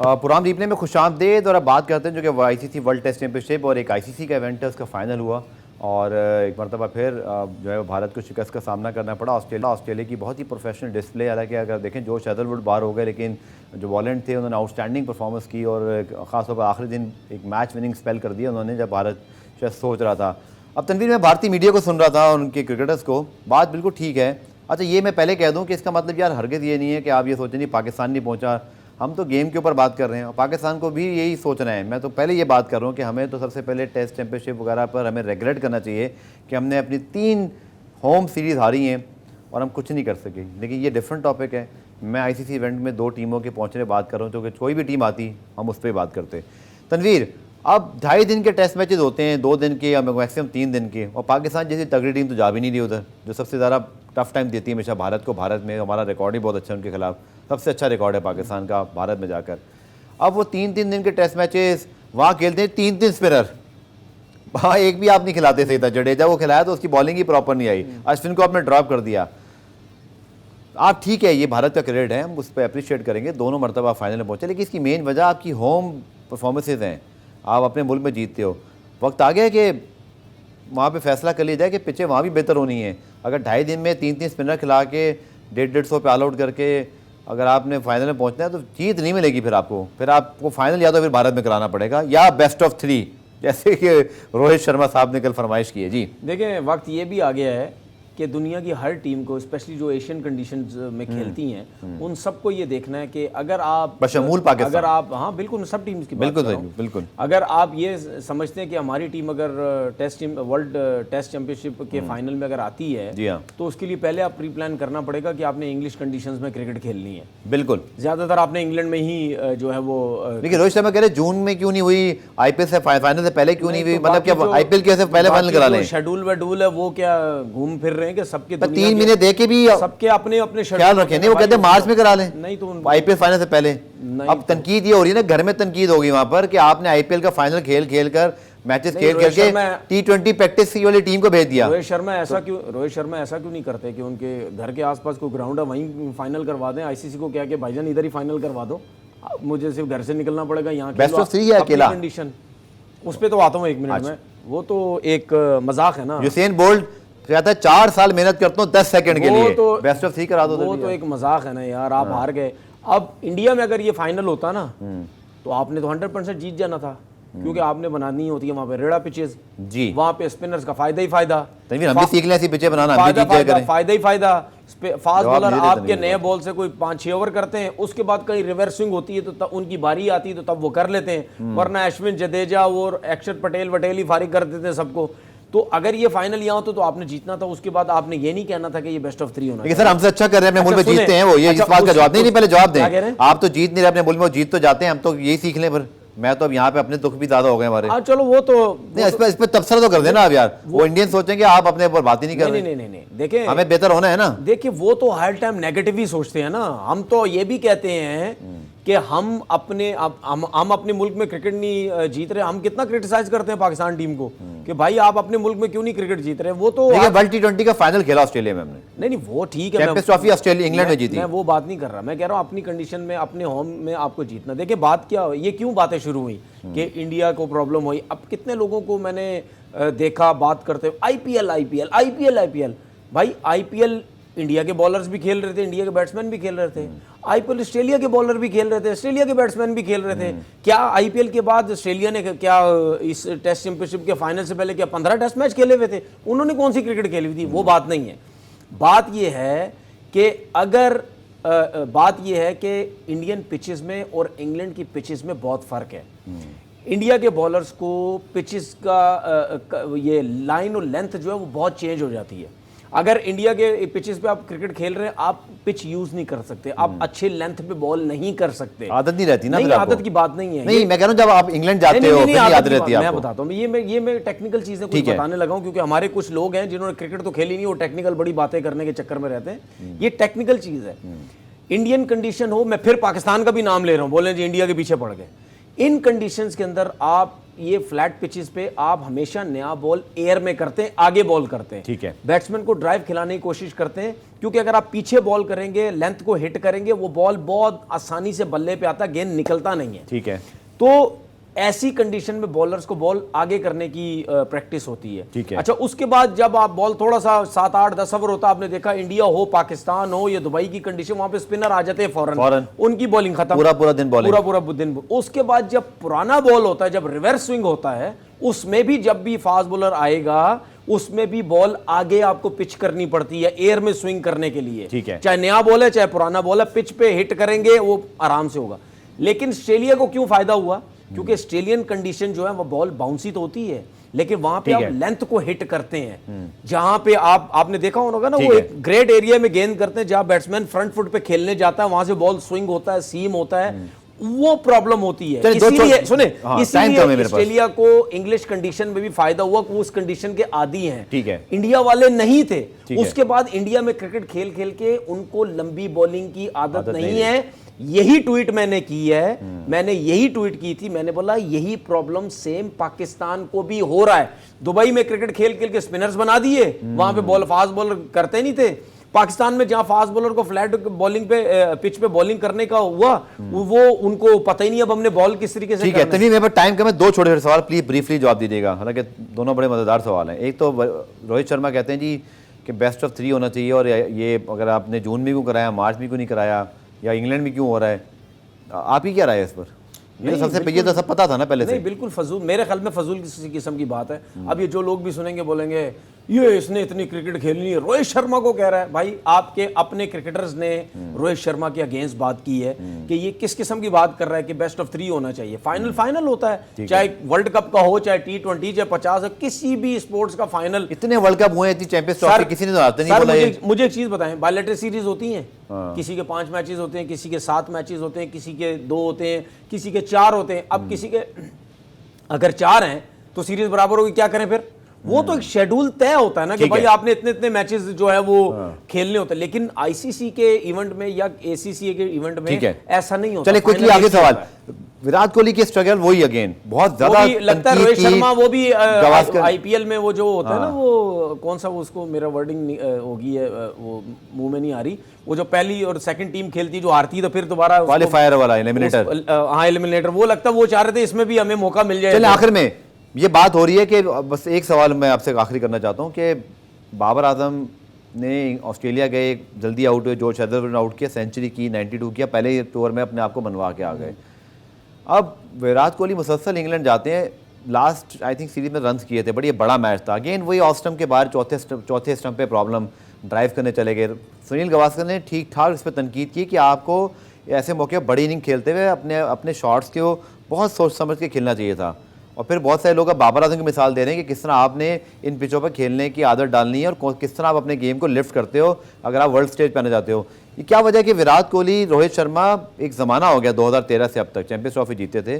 पुरान रिप्ले में खुशामदीद और अब बात करते हैं जो कि ICC वर्ल्ड टेस्ट चैंपियनशिप और एक ICC का इवेंट है, उसका फाइनल हुआ और एक मरतबा फिर जो है भारत को शिकस्त का सामना करना पड़ा। ऑस्ट्रेलिया की बहुत ही प्रोफेशनल डिस्प्ले, हालांकि अगर देखें जोश हेजलवुड बाहर हो गए, लेकिन जो वॉलेंट थे उन्होंने आउटस्टैंडिंग परफॉर्मेंस की और ख़ासतौर पर आखिरी दिन एक मैच विनिंग स्पेल कर दिया उन्होंने, जब भारत शायद सोच रहा था। अब तनवीर, मैं भारतीय मीडिया को सुन रहा था, उनके क्रिकेटर्स को, बात बिल्कुल ठीक है। अच्छा, ये मैं पहले कह दूँ कि इसका मतलब यार हरगिज़ ये नहीं है कि आप ये सोचें नहीं पाकिस्तान नहीं पहुँचा, हम तो गेम के ऊपर बात कर रहे हैं, पाकिस्तान को भी यही सोचना है। मैं तो पहले ये बात कर रहा हूँ कि हमें तो सबसे पहले टेस्ट चैंपियनशिप वगैरह पर हमें रेगुलेट करना चाहिए कि हमने अपनी 3 होम सीरीज़ हारी हैं और हम कुछ नहीं कर सके। लेकिन ये डिफरेंट टॉपिक है। मैं ICC इवेंट में 2 टीमों के पहुँचने बात कर रहा हूँ, तो कि कोई भी टीम आती हम उस पर बात करते। तनवीर, अब 2.5 दिन के टेस्ट मैचेज होते हैं, 2 दिन के या मैक्सिमम 3 दिन के, और पाकिस्तान जैसी तगड़ी टीम तो जा भी नहीं रही उधर, जो सबसे ज़्यादा टफ टाइम देती है हमेशा भारत को। भारत में हमारा रिकॉर्ड ही बहुत अच्छा है उनके खिलाफ, सबसे अच्छा रिकॉर्ड है पाकिस्तान का भारत में जाकर। अब वो 3-3 दिन के टेस्ट मैचेस वहाँ खेलते हैं, 3-3 स्पिनर, वहाँ एक भी आप नहीं खिलाते सही था। जडेजा को खिलाया तो उसकी बॉलिंग ही प्रॉपर नहीं आई, अश्विन को आपने ड्रॉप कर दिया। आप ठीक है, ये भारत का क्रेडिट है, हम उस पर अप्रिशिएट करेंगे, दोनों मरतबा फाइनल में पहुँचे, लेकिन इसकी मेन वजह आपकी होम परफॉर्मेंसेज हैं, आप अपने मुल्क में जीतते हो। वक्त आ गया कि वहाँ पे फैसला कर लिया जाए कि पिचें वहाँ भी बेहतर होनी है। अगर 2.5 दिन में 3-3 स्पिनर खिला के 150-150 पे ऑल आउट करके अगर आपने फाइनल में पहुँचना है तो जीत नहीं मिलेगी। फिर आपको फाइनल या तो फिर भारत में कराना पड़ेगा या बेस्ट ऑफ 3, जैसे कि रोहित शर्मा साहब ने कल फरमाइश की है। जी देखें, वक्त ये भी आ गया है कि दुनिया की हर टीम को, स्पेशली जो एशियन कंडीशंस में खेलती हैं, उन सबको ये देखना है कि अगर आप बशमूल पाकिस्तान, अगर आप, हाँ बिल्कुल सब टीम्स की बात कर रहा हूं, बिल्कुल, अगर आप ये समझते हैं कि हमारी टीम अगर वर्ल्ड टेस्ट चैंपियनशिप के फाइनल में अगर आती है, जी हाँ, तो उसके लिए पहले आप प्री प्लान करना पड़ेगा कि आपने इंग्लिश कंडीशंस में क्रिकेट खेलनी है। बिल्कुल, ज्यादातर आपने इंग्लैंड में ही जो है वो, लेकिन रोहित शर्मा कह रहे जून में क्यों नहीं हुई, IPL से फाइनल से पहले क्यों नहीं हुई, मतलब क्या IPL के पहले फाइनल करा लें? शेड्यूल वेड्यूल है वो क्या घूम फिर रहे हैं कि सबके 3 महीने दे के भी सबके अपने अपने ख्याल रखें। नहीं, वो कहते हैं मार्च में करा लें, नहीं तो IPL फाइनल से पहले। अब तनकीद ये हो रही है ना, घर में तनकीद होगी वहां पर कि आपने IPL का फाइनल खेल कर मैचेस खेल के T20 प्रैक्टिस वाली टीम को भेज दिया। रोहित शर्मा ऐसा क्यों नहीं करते कि उनके घर के आसपास कोई ग्राउंड है वहीं फाइनल करवा दें? ICC को क्या कि भाईजान इधर ही फाइनल करवा दो, मुझे सिर्फ घर से निकलना पड़ेगा, यहाँ बेस्ट ऑफ 3 है अकेला कंडीशन। उस पर तो आता हूँ 1 मिनट में, वो तो एक मजाक है ना। यूसेन बोल्ट कहता है 4 साल मेहनत करता हूँ 10 सेकंड के लिए, तो बेस्ट ऑफ 3 करा दो। वो तो एक मजाक है ना यार, आप हार गए। अब इंडिया में अगर ये फाइनल होता ना तो आपने तो 100% जीत जाना था, क्योंकि आपने बनानी होती है वहाँ पे रेड़ा पिचेस, जी वहाँ पे स्पिनर्स का फायदा ही फायदा। हम भी सीख लें ऐसी पिचें बनाना, फायदा ही फायदा। फास्ट बॉलर आपके नए बॉल से कोई 5-6 ओवर करते हैं, उसके बाद कहीं रिवर्स स्विंग होती है तो तब उनकी बारी आती है तो तब वो कर लेते हैं, वरना अश्विन जडेजा और अक्षर पटेल ही फारिग कर देते हैं सबको। तो अगर ये फाइनल यहाँ तो आपने जीतना था, उसके बाद आपने ये नहीं कहना था कि ये बेस्ट ऑफ 3 होना। लेकिन सर हमसे अच्छा कर रहे हैं, अपने मुल्क में जीतते हैं वो, ये इस बात का जवाब नहीं, पहले जवाब दें। आप तो जीत नहीं रहे अपने मुल्क में, जीत तो जाते हैं, हम तो यही सीख लें। पर मैं तो अब यहाँ पे अपने दुख भी ज्यादा हो गए हमारे। चलो वो तो नहीं, इस पे तबसरा तो कर देना आप यार, वो इंडियन सोचेंगे आप अपने ऊपर बात ही नहीं कर रहे। नहीं, देखिए हमें बेहतर होना है ना। देखिए वो तो हर टाइम नेगेटिव ही सोचते हैं ना, हम तो ये भी कहते हैं कि हम अपने मुल्क में क्रिकेट नहीं जीत रहे। हम कितना क्रिटिसाइज करते हैं पाकिस्तान टीम को कि भाई आप अपने मुल्क में क्यों नहीं क्रिकेट जीत रहे। वो तो वर्ल्ड T20 का फाइनल खेला ऑस्ट्रेलिया में हमने। नहीं वो ठीक है, चैंपियंस ट्रॉफी ऑस्ट्रेलिया इंग्लैंड में जीती। मैं वो बात नहीं कर रहा, मैं कह रहा हूँ अपनी कंडीशन में अपने होम में आपको जीतना। देखिए बात क्या, ये क्यों बातें शुरू हुई कि इंडिया को प्रॉब्लम हुई। अब कितने लोगों को मैंने देखा बात करते IPL भाई IPL इंडिया के बॉलर्स भी खेल रहे थे, इंडिया के बैट्समैन भी खेल रहे थे। IPL ऑस्ट्रेलिया के बॉलर भी खेल रहे थे, ऑस्ट्रेलिया के बैट्समैन भी खेल रहे थे। क्या IPL के बाद ऑस्ट्रेलिया ने क्या इस टेस्ट चैंपियनशिप के फाइनल से पहले क्या 15 टेस्ट मैच खेले हुए थे? उन्होंने कौन सी क्रिकेट खेली हुई थी? वो बात नहीं है। बात यह है कि अगर बात यह है कि इंडियन पिचेस में और इंग्लैंड की पिचेस में बहुत फर्क है। इंडिया के बॉलर्स को पिचेस का ये लाइन और लेंथ जो है वो बहुत चेंज हो जाती है। अगर इंडिया के पिचेस पे आप क्रिकेट खेल रहे हैं, आप पिच यूज नहीं कर सकते, आप अच्छे लेंथ पे बॉल नहीं कर सकते, आदत नहीं रहती ना। नहीं, आदत की बात नहीं है। नहीं, मैं कह रहा हूं जब आप इंग्लैंड जाते हो फिर याद रहती है आपको। मैं बताता हूं, ये मैं टेक्निकल चीजें कुछ बताने लगा हूं, क्योंकि हमारे कुछ लोग हैं जिन्होंने क्रिकेट तो खेली नहीं, वो टेक्निकल बड़ी बातें करने के चक्कर में रहते हैं। ये टेक्निकल चीज है। इंडियन कंडीशन हो, मैं फिर पाकिस्तान का भी नाम ले रहा हूं, बोले जी इंडिया के पीछे पड़ गए। इन कंडीशंस के अंदर आप ये फ्लैट पिचेस पे आप हमेशा नया बॉल एयर में करते हैं, आगे बॉल करते हैं, ठीक है। बैट्समैन को ड्राइव खिलाने की कोशिश करते हैं, क्योंकि अगर आप पीछे बॉल करेंगे, लेंथ को हिट करेंगे, वो बॉल बहुत आसानी से बल्ले पे आता, गेंद निकलता नहीं है। ठीक है। तो ऐसी कंडीशन में बॉलर्स को बॉल आगे करने की प्रैक्टिस होती है। ठीक है। अच्छा, उसके बाद जब आप बॉल थोड़ा सा 7, 8, 10 ओवर होता, आपने देखा इंडिया हो, पाकिस्तान हो या दुबई की कंडीशन, वहां पे स्पिनर आ जाते हैं फौरन, उनकी बॉलिंग खत्म, पूरा दिन बॉलिंग, पूरा दिन। उसके बाद जब पुराना बॉल होता है, जब रिवर्स स्विंग होता है, उसमें भी जब भी फास्ट बॉलर आएगा, उसमें भी बॉल आगे आपको पिच करनी पड़ती है एयर में स्विंग करने के लिए। ठीक है। चाहे नया बॉल है चाहे पुराना बॉल है, पिच पे हिट करेंगे वो आराम से होगा। लेकिन ऑस्ट्रेलिया को क्यों फायदा हुआ? क्योंकि ऑस्ट्रेलियन कंडीशन जो है वो बॉल बाउंसी तो होती है, लेकिन वहां पे आप लेंथ को हिट करते हैं, जहां पे आपने देखा होगा ना, वो एक ग्रेट एरिया में गेंद करते हैं, जहां बैट्समैन फ्रंट फुट पे खेलने जाता है, वहां से बॉल स्विंग होता है, सीम होता है, वो प्रॉब्लम होती है। इसीलिए सुने, इसीलिए ऑस्ट्रेलिया को इंग्लिश कंडीशन में भी फायदा हुआ कि वो उस कंडीशन के आदी हैं। ठीक है। इंडिया वाले नहीं थे। उसके बाद इंडिया में क्रिकेट खेल खेल के उनको लंबी बॉलिंग की आदत नहीं है। यही ट्वीट मैंने की है, मैंने यही ट्वीट की थी, मैंने बोला यही प्रॉब्लम सेम पाकिस्तान को भी हो रहा है। दुबई में क्रिकेट खेल खेल के स्पिनर्स बना दिए, वहां पे बॉल फास्ट बॉलर करते नहीं थे। पाकिस्तान में जहां फास्ट बॉलर को फ्लैट बॉलिंग पे पिच पे बॉलिंग करने का हुआ, वो उनको पता ही नहीं अब हमने बॉल किस तरीके से। ठीक है, तभी मेरे पास टाइम कम है, 2 छोटे छोटे सवाल प्लीज ब्रीफली जवाब दीजिएगा, हालांकि दोनों बड़े मजेदार सवाल हैं। एक तो रोहित शर्मा कहते हैं जी कि बेस्ट ऑफ 3 होना चाहिए, और ये अगर आपने जून में क्यों कराया, मार्च में क्यों नहीं कराया, या इंग्लैंड में क्यों हो रहा है, आप ही क्या राय है इस पर? ये सबसे पहले तो सब पता था ना पहले से। नहीं, बिल्कुल फजूल, मेरे ख्याल में फजूल किस्म की बात है। अब ये जो लोग भी सुनेंगे बोलेंगे ये इसने इतनी क्रिकेट खेलनी है, रोहित शर्मा को कह रहा है। भाई आपके अपने क्रिकेटर्स ने रोहित शर्मा के अगेंस्ट बात की है कि ये किस किस्म की बात कर रहा है कि बेस्ट ऑफ 3 होना चाहिए। फाइनल होता है, चाहे वर्ल्ड कप का हो, चाहे T20, चाहे 50, किसी भी स्पोर्ट्स का फाइनल। इतने वर्ल्ड कप हुए, इतनी चैंपियंस ट्रॉफी किसी ने तो आते नहीं बोला। मुझे एक चीज बताएं, बायलैटरल सीरीज होती हैं, किसी के 5 मैचेस होते हैं, किसी के 7 मैचेस होते हैं, किसी के 2 होते हैं, किसी के 4 होते हैं। अब किसी के अगर 4 हैं तो सीरीज बराबर होगी, क्या करें फिर? वो तो एक शेड्यूल तय होता है ना कि भाई आपने इतने इतने मैचेस जो है वो खेलने होते हैं। लेकिन आईसीसी के इवेंट में या एसीसी के इवेंट में ऐसा नहीं होता। चलिए क्विकली आगे सवाल, विराट कोहली की स्ट्रगल वही अगेन बहुत ज्यादा लगता है। रोहित शर्मा वो भी आईपीएल में वो जो होता है ना, वो कौन सा, वो उसको मेरा वर्डिंग होगी है, वो मुंह में नहीं आ रही, वो जो पहली और सेकंड टीम खेलती है जो हारती है तो फिर दोबारा क्वालीफायर वाला एलिमिनेटर, हाँ एलिमिनेटर, वो लगता है वो चाह रहे थे इसमें भी हमें मौका मिल जाए। चलिए आखिर में ये बात हो रही है कि बस एक सवाल मैं आपसे आखिरी करना चाहता हूँ कि बाबर आजम ने ऑस्ट्रेलिया गए, जल्दी आउट हुए, जॉर्ज हेजलवुड आउट किया, सेंचुरी की, 92 किया, पहले ही ओवर में अपने आप को मनवा के आ गए। अब विराट कोहली मुसलसल इंग्लैंड जाते हैं, लास्ट आई थिंक सीरीज में रन किए थे, बड़ी ये बड़ा मैच था, अगेन वही ऑफ स्टंप के बाहर चौथे स्टंप पे प्रॉब्लम, ड्राइव करने चले गए। सुनील गावस्कर ने ठीक ठाक इस पर तनकीद की कि आपको ऐसे मौके पर बड़ी इनिंग खेलते हुए अपने शॉट्स को बहुत सोच समझ के खेलना चाहिए था। और फिर बहुत सारे लोग अब बाबर आजम की मिसाल दे रहे हैं कि किस तरह आपने इन पिचों पर खेलने की आदत डालनी है और किस तरह आप अपने गेम को लिफ्ट करते हो अगर आप वर्ल्ड स्टेज पर आना चाहते हो। ये क्या वजह है कि विराट कोहली, रोहित शर्मा, एक ज़माना हो गया 2013 से अब तक चैंपियंस ट्रॉफी जीते थे,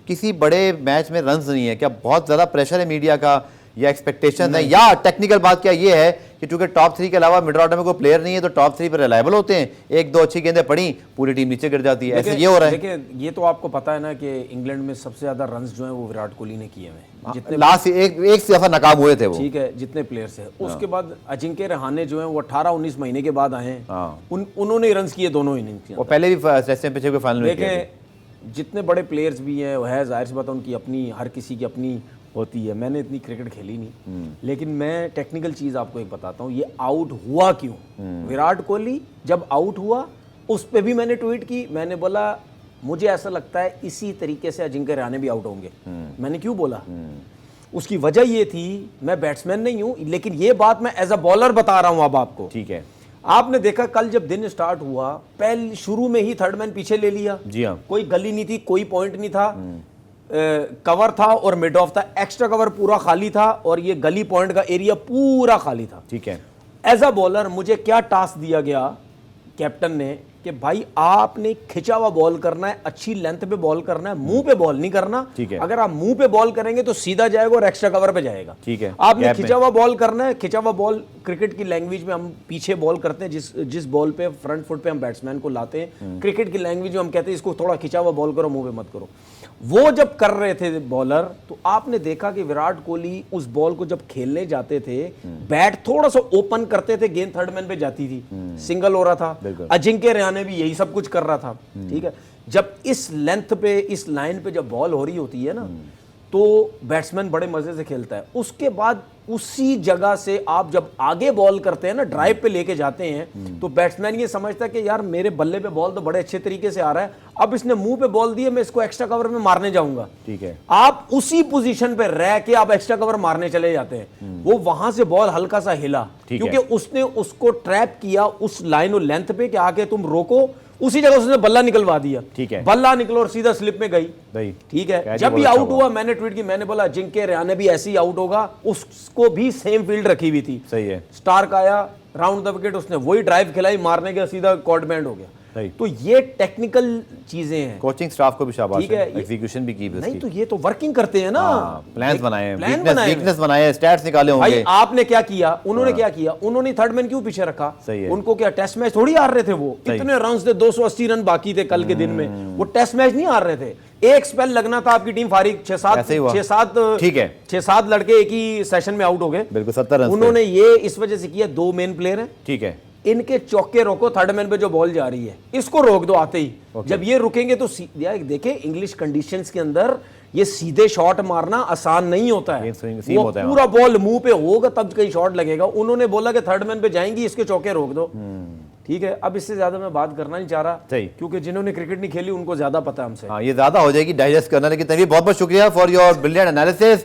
किसी बड़े मैच में रन्स नहीं है? क्या बहुत ज़्यादा प्रेशर है मीडिया का, या एक्सपेक्टेशन है, या टेक्निकल बात क्या ये है कि चूंकि टॉप 3 के अलावा मिडिल ऑर्डर में कोई प्लेयर नहीं है तो टॉप 3 पर रिलायबल होते हैं, 1-2 अच्छी गेंदें पड़ी पूरी टीम नीचे गिर जाती है, ऐसे ये हो रहा है? देखिए ये तो आपको पता है ना कि इंग्लैंड में सबसे ज्यादा रन्स जो है वो विराट कोहली ने किए हैं, जितने लास्ट एक से दफा नाकाम हुए थे वो, ठीक है, जितने प्लेयर्स है। उसके बाद अजिंक्य रहाणे जो है वो 18-19 महीने के बाद आए हैं, उन्होंने रन्स किए दोनों इनिंग्स, और पहले भी टेस्ट चैंपियनशिप के फाइनल में देखें जितने बड़े प्लेयर्स भी हैं, है जाहिर सी बात है उनकी अपनी, हर किसी की अपनी होती है। मैंने इतनी क्रिकेट खेली नहीं, लेकिन मैं टेक्निकल चीज़ आपको एक बताता हूँ, ये आउट हुआ क्यों। विराट कोहली जब आउट हुआ उस पर भी मैंने ट्वीट की, मैंने बोला मुझे ऐसा लगता है इसी तरीके से अजिंक्य रहाणे भी आउट होंगे। मैंने क्यों बोला, उसकी वजह ये थी, मैं बैट्समैन नहीं हूँ, लेकिन ये बात मैं एज अ बॉलर बता रहा हूँ अब आपको, ठीक है। आपने देखा कल जब दिन स्टार्ट हुआ, पहले शुरू में ही थर्ड मैन पीछे ले लिया, जी हाँ, कोई गली नहीं थी, कोई पॉइंट नहीं था, कवर था और मिड ऑफ था, एक्स्ट्रा कवर पूरा खाली था और ये गली पॉइंट का एरिया पूरा खाली था, ठीक है। एज अ बॉलर मुझे क्या टास्क दिया गया कैप्टन ने कि भाई आपने खिंचा हुआ बॉल करना है, अच्छी लेंथ पे बॉल करना है, मुंह पे बॉल नहीं करना, ठीक है। अगर आप मुंह पे बॉल करेंगे तो सीधा जाएगा और एक्स्ट्रा कवर पे जाएगा, ठीक है। आपने खिंचा हुआ बॉल करना है, खिंचा हुआ बॉल क्रिकेट की लैंग्वेज में हम पीछे बॉल करते हैं, जिस बॉल पे फ्रंट फुट पे हम बैट्समैन को लाते हैं, क्रिकेट की लैंग्वेज में हम कहते हैं इसको थोड़ा खिंचा हुआ बॉल करो, मुंह पे मत करो। वो जब कर रहे थे बॉलर, तो आपने देखा कि विराट कोहली उस बॉल को जब खेलने जाते थे, बैट थोड़ा सा ओपन करते थे, गेंद थर्ड मैन पे जाती थी, सिंगल हो रहा था। अजिंक्य रहाणे भी यही सब कुछ कर रहा था, ठीक है। जब इस लेंथ पे, इस लाइन पे जब बॉल हो रही होती है ना, तो बैट्समैन बड़े मजे से खेलता है। उसके बाद उसी जगह से आप जब आगे बॉल करते हैं ना, ड्राइव पे लेके जाते हैं, तो बैट्समैन ये समझता है कि यार मेरे बल्ले पे बॉल तो बड़े अच्छे तरीके से आ रहा है, अब इसने मुंह पे बॉल दी है, मैं इसको एक्स्ट्रा कवर में मारने जाऊंगा। ठीक है, आप उसी पोजीशन पे रह के आप एक्स्ट्रा कवर मारने चले जाते हैं। वो वहां से बॉल हल्का सा हिला, क्योंकि उसने उसको ट्रैप किया उस लाइन और लेंथ पे कि आके तुम रोको, उसी जगह उसने बल्ला निकलवा दिया। ठीक है, बल्ला निकलो और सीधा स्लिप में गई। ठीक है, जब भी आउट हुआ मैंने ट्वीट की, मैंने बोला अजिंक्य रहाणे भी ऐसे ही आउट होगा, उसको भी सेम फील्ड रखी हुई थी। सही है, स्टार्क आया राउंड द विकेट, उसने वही ड्राइव खिलाई, मारने के सीधा कॉर्ड बैंड हो गया। तो ये टेक्निकल चीजें हैं। कोचिंग स्टाफ को भी शाबाश ठीक है, एग्जीक्यूशन भी की बस नहीं तो ये तो वर्किंग करते हैं ना, प्लान्स बनाए, प्लान वीकनेस बनाए, स्टैट्स निकाले भाई होंगे। आपने क्या किया, उन्होंने क्या किया, उन्होंने थर्ड मैन क्यों पीछे रखा? सही है, उनको क्या टेस्ट मैच थोड़ी हार रहे थे वो, इतने रन थे, 280 रन बाकी थे कल के दिन में, वो टेस्ट मैच नहीं हार रहे थे। एक स्पेल लगना था आपकी टीम फारिग, 6-7 ठीक है, 6-7 लड़के एक ही सेशन में आउट हो गए, बिल्कुल 70 रन। उन्होंने ये इस वजह से किया, 2 मेन प्लेयर हैं, ठीक है, इनके चौके रोको, थर्ड मैन पे जो बॉल जा रही है इसको रोक दो आते ही। जब ये रुकेंगे तो देखें इंग्लिश कंडीशंस के अंदर ये सीधे शॉट मारना आसान नहीं होता है, वो होता है, पूरा बॉल मुंह पे होगा तब कहीं शॉट लगेगा। उन्होंने बोला कि थर्ड मैन पे जाएंगी, इसके चौके रोक दो। ठीक है, अब इससे ज्यादा मैं बात करना नहीं चाह रहा, क्योंकि जिन्होंने क्रिकेट नहीं खेली उनको ज्यादा पता है हमसे। हाँ, ये ज्यादा हो जाएगी डाइजेस्ट करना, लेकिन तभी बहुत बहुत शुक्रिया फॉर योर ब्रिलियंट एनालिसिस।